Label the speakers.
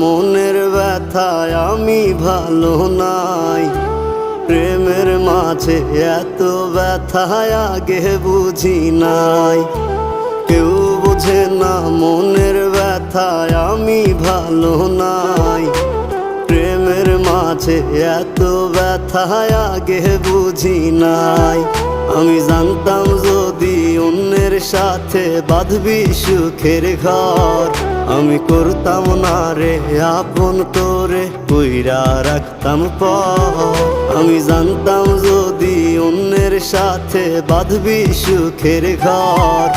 Speaker 1: মনের ব্যথায় আমি ভালো নাই। প্রেমের মাঝে এত ব্যথায় আগে বুঝি নাই। কেউ বোঝে না মনের ব্যথায় আমি ভালো নাই। প্রেমের মাঝে এত ব্যথায় আগে বুঝি নাই। আমি জানতাম যদি অন্যের সাথে বাঁধবি সুখের ঘর, আমি করতাম না রে আপন করে কইরা রাখতাম পর। আমি জানতাম যদি অন্যের সাথে বাঁধবি সুখের ঘর,